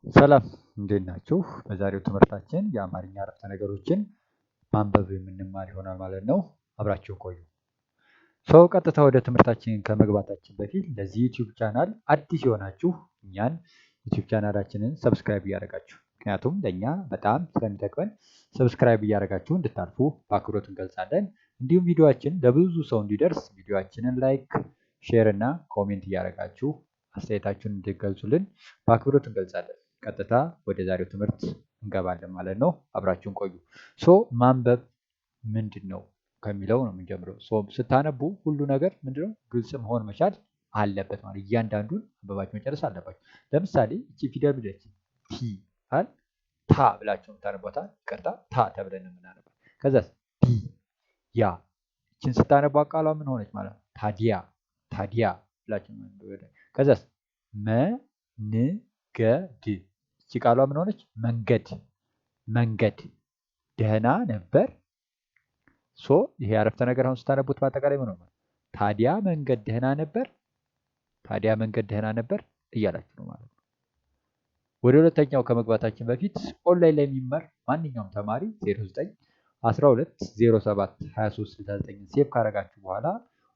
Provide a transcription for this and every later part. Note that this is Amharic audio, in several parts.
ሰላም እንዴት ናችሁ? በዛሬው ትምህርታችን የአማርኛ አረፍተ ነገሮችን ማንበብ የምንማር ይሆናል ማለት ነው። አብራችሁ ቆዩ። ቀጥታ ወደ ትምህርታችን ከመግባታችን በፊት ለዚህ ዩቲዩብ ቻናል አዲስ የሆናችሁ እኛን ዩቲዩብ ቻናላችንን ሰብስክራይብ እያደረጋችሁ፣ ምክንያቱም ለእኛ በጣም ስለሚጠቅመን ሰብስክራይብ እያደረጋችሁ እንድታልፉ በአክብሮት እንገልጻለን። እንዲሁም ቪዲዮአችን ለብዙ ሰው እንዲደርስ ቪዲዮአችንን ላይክ፣ ሼር እና ኮሜንት እያደረጋችሁ አስተያየታችሁን እንድትገልጹልን በአክብሮት እንገልጻለን። ቀጥታ ወደ ዛሬው ትምህርት እንገባለን ማለት ነው። አብራችሁን ቆዩ። ማንበብ ምንድን ነው ከሚለው ነው የምንጀምረው። ስታነቡ ሁሉ ነገር ምንድነው ግልጽ መሆን መቻል አለበት ማለት እያንዳንዱን አንበባችሁ መጨረስ አለባችሁ። ለምሳሌ እቺ ፊደል ብለች ቲ አል ታ ብላችሁ የምታነቧታል። ይቅርታ ታ ተብለን የምናነባት። ከዛስ ዲ ያ እቺን ስታነቡ ቃሏ ምን ሆነች ማለት ነው? ታዲያ ታዲያ ብላችሁ ከዛስ መንገድ እቺ ቃሏ ምን ሆነች? መንገድ መንገድ። ደህና ነበር። ይሄ አረፍተ ነገር አሁን ስታነቡት በአጠቃላይ ምን ሆነ? ታዲያ መንገድ ደህና ነበር፣ ታዲያ መንገድ ደህና ነበር እያላችሁ ነው ማለት ነው። ወደ ሁለተኛው ከመግባታችን በፊት ኦንላይን ላይ የሚማር ማንኛውም ተማሪ 09 12 07 23 69 ሴቭ ካረጋችሁ በኋላ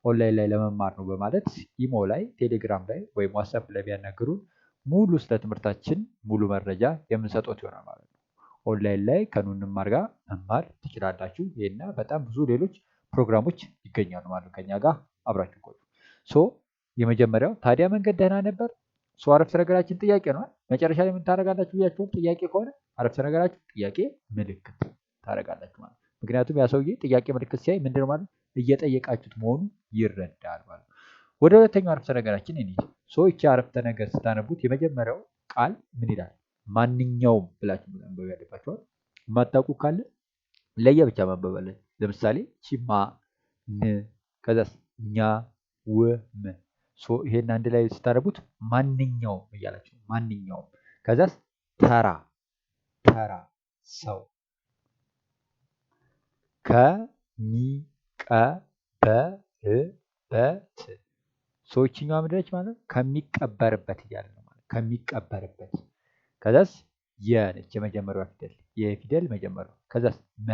ኦንላይን ላይ ለመማር ነው በማለት ኢሞ ላይ፣ ቴሌግራም ላይ ወይም ዋትስአፕ ላይ ቢያናግሩን ሙሉ ስለ ትምህርታችን ሙሉ መረጃ የምንሰጡት ይሆናል ማለት ነው። ኦንላይን ላይ ከኑን እንማር ጋር መማር ትችላላችሁ። ይሄና በጣም ብዙ ሌሎች ፕሮግራሞች ይገኛሉ ማለት ነው። ከኛ ጋር አብራችሁ ቆዩ። የመጀመሪያው ታዲያ መንገድ ደህና ነበር። አረፍተ ነገራችን ጥያቄ ነው። መጨረሻ ላይ ምን ታደርጋላችሁ ብያችሁም ጥያቄ ከሆነ አረፍተ ነገራችሁ ጥያቄ ምልክት ታደርጋላችሁ ማለት ነው። ምክንያቱም ያ ሰውዬ ጥያቄ ምልክት ሲያይ ምንድነው ማለት እየጠየቃችሁት መሆኑ ይረዳል ማለት ነው። ወደ ሁለተኛው አረፍተ ነገራችን እንሂድ። ይቺ አረፍተ ነገር ስታነቡት የመጀመሪያው ቃል ምን ይላል? ማንኛውም ብላችሁ ማንበብ ያለባችኋል። የማታውቁ ካለ ለየብቻ ማንበብ አለ። ለምሳሌ ቺማ ን ከዛስ ኛ ው ም ይሄን አንድ ላይ ስታነቡት ማንኛውም እያላችሁ ማንኛውም። ከዛስ ተራ ተራ ሰው ከሚቀበርበት ይችኛዋ ምንድነች ማለት ከሚቀበርበት እያለ ነው ማለት ከሚቀበርበት። ከዛስ የነች የመጀመሪያዋ ፊደል የፊደል መጀመሪያው። ከዛስ መ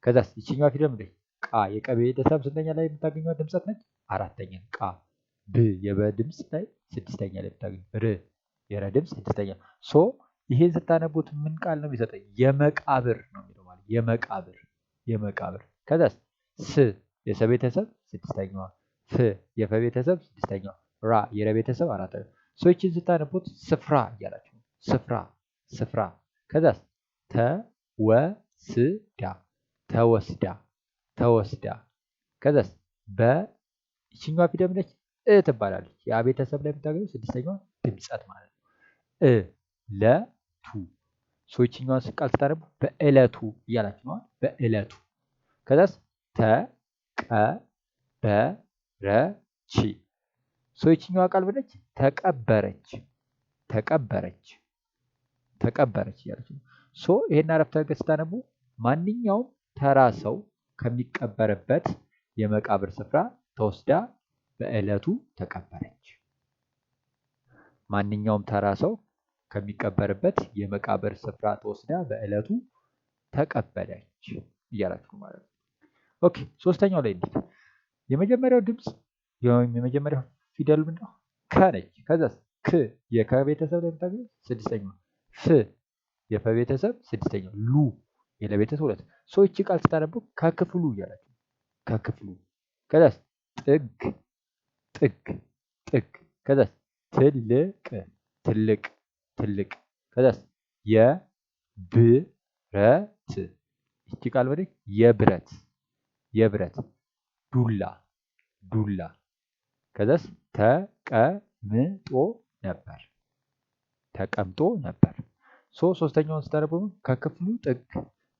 ከዛስ ይችኛዋ ፊደል ምንድነች? ቃ የቀ ቤተሰብ ስንተኛ ላይ የምታገኘው ድምጸት ነች? አራተኛ። ቃ ብ የበ ድምጽ ላይ ስድስተኛ ላይ የምታገኙ። ር የረ ድምጽ ስድስተኛ። ይሄን ስታነቡት ምን ቃል ነው የሚሰጠኝ? የመቃብር ነው የሚለው ማለት የመቃብር የመቃብር። ከዛስ ስ የሰ ቤተሰብ ስድስተኛዋ፣ ፍ የፈ ቤተሰብ ስድስተኛዋ፣ ራ የረ ቤተሰብ አራተኛዋ። ይችን ስታነቡት ስፍራ እያላችሁ ስፍራ ስፍራ። ከዛስ ተወስዳ ተወስዳ ተወስዳ። ከዛስ ይችኛዋ ፊደል ነች እ ትባላለች። ያ ቤተሰብ ላይ የምታገኙ ስድስተኛዋ ድምጸት ማለት ነው። ለቱ ይችኛዋ ቃል ስታነቡ በእለቱ እያላችሁ ነው። በእለቱ። ከዛስ ተቀበረች ይችኛዋ ቃል ብለች ተቀበረች ተቀበረች ተቀበረች እያለች ነው። ይሄን አረፍተ ነገር ስታነቡ ማንኛውም ተራ ሰው ከሚቀበርበት የመቃብር ስፍራ ተወስዳ በእለቱ ተቀበረች። ማንኛውም ተራ ሰው ከሚቀበርበት የመቃብር ስፍራ ተወስዳ በእለቱ ተቀበለች እያላችሁ ማለት ነው። ኦኬ ሶስተኛው ላይ እንዴት? የመጀመሪያው ድምጽ የመጀመሪያው ፊደል ምንድነው? ከ ነች። ከዛስ ክ የከ ቤተሰብ ላይ የምታገኙት ስድስተኛው፣ ፍ የፈ ቤተሰብ ስድስተኛው፣ ሉ የለ ቤተሰብ ሁለት። ይቺ ቃል ስታነቡ ከክፍሉ እያላችሁ ከክፍሉ። ከዛስ ጥግ ጥግ ጥግ። ከዛስ ትልቅ ትልቅ ትልቅ። ከዛስ የብረት ይቺ ቃል ወደ የብረት የብረት። ዱላ ዱላ። ከዛስ ተቀምጦ ነበር ተቀምጦ ነበር። ሶስተኛውን ስታነቡ ከክፍሉ ጥግ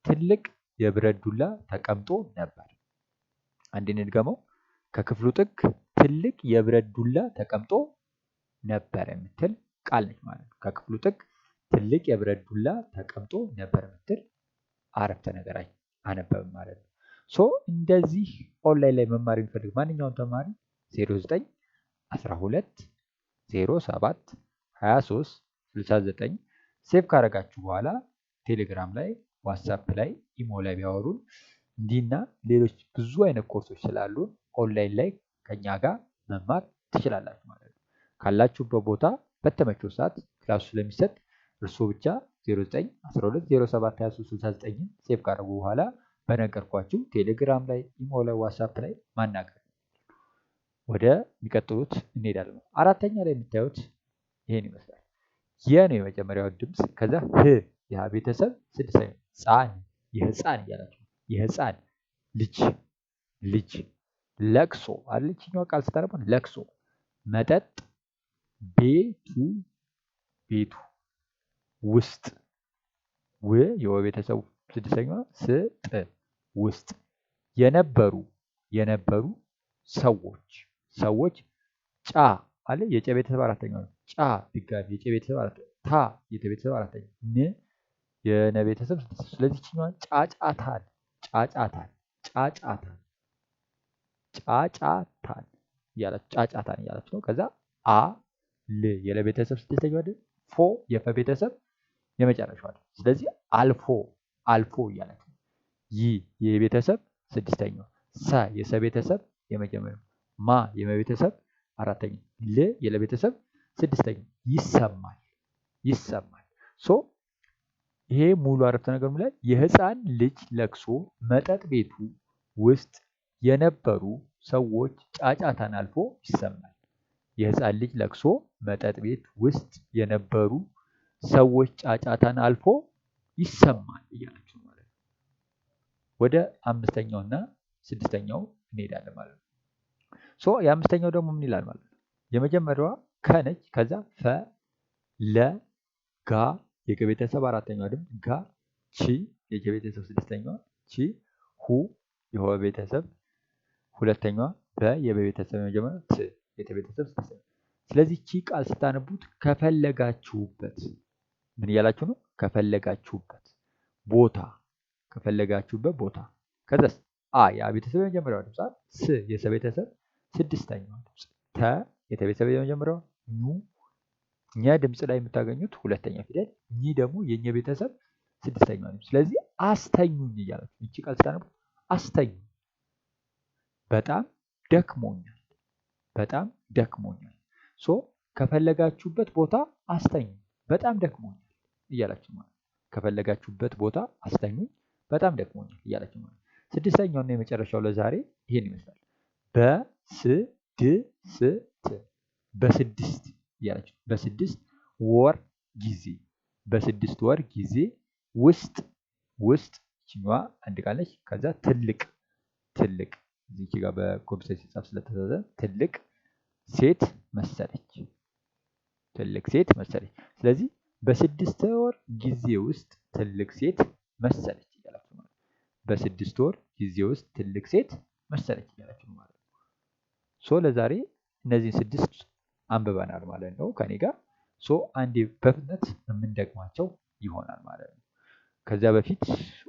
ትልቅ የብረት ዱላ ተቀምጦ ነበር። አንዴ እንድገመው። ከክፍሉ ጥግ ትልቅ የብረት ዱላ ተቀምጦ ነበር የምትል ቃል ነች ማለት ነው። ከክፍሉ ጥግ ትልቅ የብረት ዱላ ተቀምጦ ነበር የምትል አረፍተ ነገር አነበብን ማለት ነው። እንደዚህ ኦንላይን ላይ መማር የሚፈልግ ማንኛውም ተማሪ 09 12 07 23 69 ሴቭ ካረጋችሁ በኋላ ቴሌግራም ላይ፣ ዋትሳፕ ላይ፣ ኢሞ ላይ ቢያወሩን እንዲህና ሌሎች ብዙ አይነት ኮርሶች ስላሉን ኦንላይን ላይ ከኛ ጋር መማር ትችላላችሁ ማለት ነው። ካላችሁበት ቦታ በተመቸው ሰዓት ክላሱ ስለሚሰጥ እርስዎ ብቻ 0912072369 ሴቭ ካደረጉ በኋላ በነገርኳችሁ ቴሌግራም ላይ፣ ኢሞ ላይ፣ ዋትሳፕ ላይ ማናገር። ወደ የሚቀጥሉት እንሄዳለን። አራተኛ ላይ የምታዩት ይሄን ይመስላል። የ ነው የመጀመሪያው ድምፅ። ከዛ ህ የሀ ቤተሰብ ስድስተኛ ጻን የህፃን እያላችሁ የህፃን ልጅ ልጅ ለቅሶ አለችኛው ቃል ስታነቡ ለቅሶ መጠጥ ቤቱ ቤቱ ውስጥ ው የወ ቤተሰብ ስድስተኛዋ ስጥ ውስጥ የነበሩ የነበሩ ሰዎች ሰዎች ጫ አለ የጨ ቤተሰብ አራተኛው ነው። ጫ ድጋሚ የጨ ቤተሰብ አራተኛው ታ የተ ቤተሰብ አራተኛው ን የነ ቤተሰብ ስድስተኛ። ስለዚህ ችኛዋን ጫጫታን ጫጫታን ጫጫታን ጫጫታን እያላችሁ ጫጫታን እያላችሁ ነው። ከዛ አ ል የለ ቤተሰብ ስድስተኛው አይደል? ፎ የፈ ቤተሰብ የመጨረሻው አይደል? ስለዚህ አልፎ አልፎ እያላችሁ ነው። ይ የቤተሰብ ስድስተኛው፣ ሰ የሰ ቤተሰብ የመጀመሪያው፣ ማ የመቤተሰብ አራተኛው፣ ል የለቤተሰብ ስድስተኛው። ይሰማል ይሰማል። ሶ ይሄ ሙሉ አረፍተ ነገር ላይ የህፃን ልጅ ለቅሶ መጠጥ ቤቱ ውስጥ የነበሩ ሰዎች ጫጫታን አልፎ ይሰማል። የህፃን ልጅ ለቅሶ መጠጥ ቤት ውስጥ የነበሩ ሰዎች ጫጫታን አልፎ ይሰማል እያላችሁ ማለት ነው። ወደ አምስተኛውና ስድስተኛው እንሄዳለን ማለት ነው። ሶ የአምስተኛው ደግሞ ምን ይላል ማለት ነው? የመጀመሪያዋ ከነች። ከዛ ፈ ለ ጋ የገ ቤተሰብ አራተኛዋ ድምፅ ጋ ቺ የጀ ቤተሰብ ስድስተኛዋ ቺ ሁ የሆ ቤተሰብ ሁለተኛዋ በ የበ ቤተሰብ የመጀመሪያው ት የተ ቤተሰብ ስድስተኛ። ስለዚህ ቺ ቃል ስታነቡት ከፈለጋችሁበት ምን እያላችሁ ነው? ከፈለጋችሁበት ቦታ ከፈለጋችሁበት ቦታ። ከዛስ አ ያ ቤተሰብ የመጀመሪያው ድምፅ፣ ስ የሰ ቤተሰብ ስድስተኛው ድምፅ፣ ተ የተ ቤተሰብ የመጀመሪያው፣ ኙ ኘ ድምፅ ላይ የምታገኙት ሁለተኛ ፊደል፣ ኝ ደግሞ የኘ ቤተሰብ ስድስተኛው ድምፅ። ስለዚህ አስተኙኝ እያላችሁ እቺ ቃል ስታነቡ አስተኙኝ፣ በጣም ደክሞኛል፣ በጣም ደክሞኛል። ሶ ከፈለጋችሁበት ቦታ አስተኙኝ፣ በጣም ደክሞኛል እያላችሁ ማለት። ከፈለጋችሁበት ቦታ አስተኙኝ፣ በጣም ደክሞኛል እያላችሁ ማለት። ስድስተኛውና የመጨረሻው ለዛሬ ይሄን ይመስላል። በስድስት በስድስት እያላችሁ በስድስት ወር ጊዜ በስድስት ወር ጊዜ ውስጥ ውስጥ ይችኛዋ አንድ ቃል ነች። ከዛ ትልቅ ትልቅ እዚህ ጋር በኮምፒውተር ሲጻፍ ስለተሳሳተ ትልቅ ሴት መሰለች ትልቅ ሴት መሰለች። ስለዚህ በስድስት ወር ጊዜ ውስጥ ትልቅ ሴት መሰለች እያላችሁ ማለት ነው። በስድስት ወር ጊዜ ውስጥ ትልቅ ሴት መሰለች እያላችሁ ማለት ነው። ሶ ለዛሬ እነዚህን ስድስት አንብበናል ማለት ነው ከኔ ጋር። ሶ አንዴ በፍጥነት የምንደግማቸው ይሆናል ማለት ነው። ከዚያ በፊት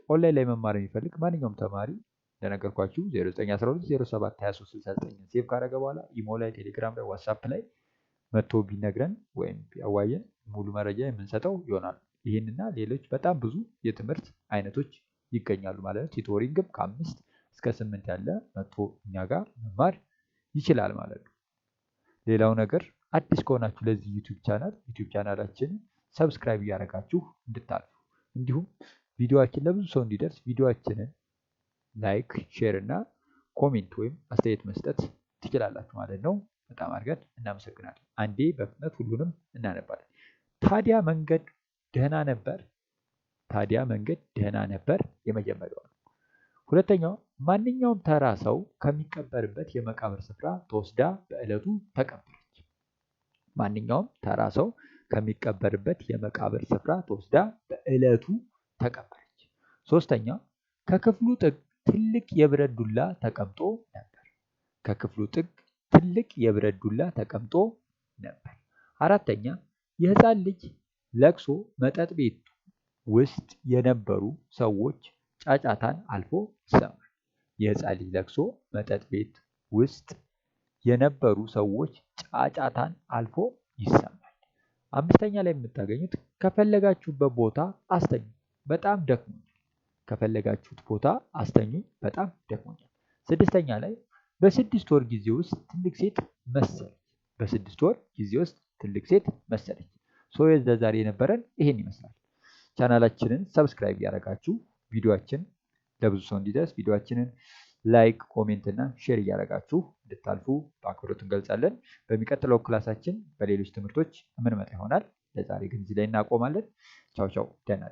ኦንላይን ላይ መማር የሚፈልግ ማንኛውም ተማሪ እንደነገርኳችሁ 0912072369 ሴቭ ካደረገ በኋላ ኢሞ ላይ፣ ቴሌግራም ላይ፣ ዋትሳፕ ላይ መጥቶ ቢነግረን ወይም ቢያዋየን ሙሉ መረጃ የምንሰጠው ይሆናል። ይህንና ሌሎች በጣም ብዙ የትምህርት አይነቶች ይገኛሉ ማለት ነው። ቲቶሪንግም ከ5 እስከ 8 ያለ መጥቶ እኛ ጋር መማር ይችላል ማለት ነው። ሌላው ነገር አዲስ ከሆናችሁ ለዚህ ዩቲዩብ ቻናላችንን ሰብስክራይብ እያደረጋችሁ እንድታልፉ፣ እንዲሁም ቪዲዮአችን ለብዙ ሰው እንዲደርስ ቪዲዮአችንን ላይክ፣ ሼር እና ኮሜንት ወይም አስተያየት መስጠት ትችላላችሁ ማለት ነው። በጣም አድርገን እናመሰግናለን። አንዴ በፍጥነት ሁሉንም እናነባለን። ታዲያ መንገድ ደህና ነበር። ታዲያ መንገድ ደህና ነበር የመጀመሪያው ነው። ሁለተኛው ማንኛውም ተራ ሰው ከሚቀበርበት የመቃብር ስፍራ ተወስዳ በዕለቱ ተቀበረች። ማንኛውም ተራ ሰው ከሚቀበርበት የመቃብር ስፍራ ተወስዳ በዕለቱ ተቀበረች። ሶስተኛው ከክፍሉ ጥግ ትልቅ የብረት ዱላ ተቀምጦ ነበር። ከክፍሉ ጥግ ትልቅ የብረት ዱላ ተቀምጦ ነበር። አራተኛ የህፃን ልጅ ለቅሶ መጠጥ ቤት ውስጥ የነበሩ ሰዎች ጫጫታን አልፎ ይሰማል። የህፃን ልጅ ለቅሶ መጠጥ ቤት ውስጥ የነበሩ ሰዎች ጫጫታን አልፎ ይሰማል። አምስተኛ ላይ የምታገኙት ከፈለጋችሁበት ቦታ አስተኙ፣ በጣም ደክሞኛል። ከፈለጋችሁት ቦታ አስተኙ፣ በጣም ደክሞኛል። ስድስተኛ ላይ በ6 ወር ጊዜ ውስጥ ትልቅ ሴት መሰለች። በ6 ወር ጊዜ ውስጥ ትልቅ ሴት መሰለች። ለዛሬ የነበረን ይሄን ይመስላል። ቻናላችንን ሰብስክራይብ እያደረጋችሁ ቪዲዮአችን ለብዙ ሰው እንዲደርስ ቪዲዮአችንን ላይክ፣ ኮሜንት እና ሼር እያደረጋችሁ እንድታልፉ በአክብሮት እንገልጻለን። በሚቀጥለው ክላሳችን በሌሎች ትምህርቶች የምንመጣ ይሆናል። ለዛሬ ግን እዚህ ላይ እናቆማለን። ቻው ቻው፣ ደህና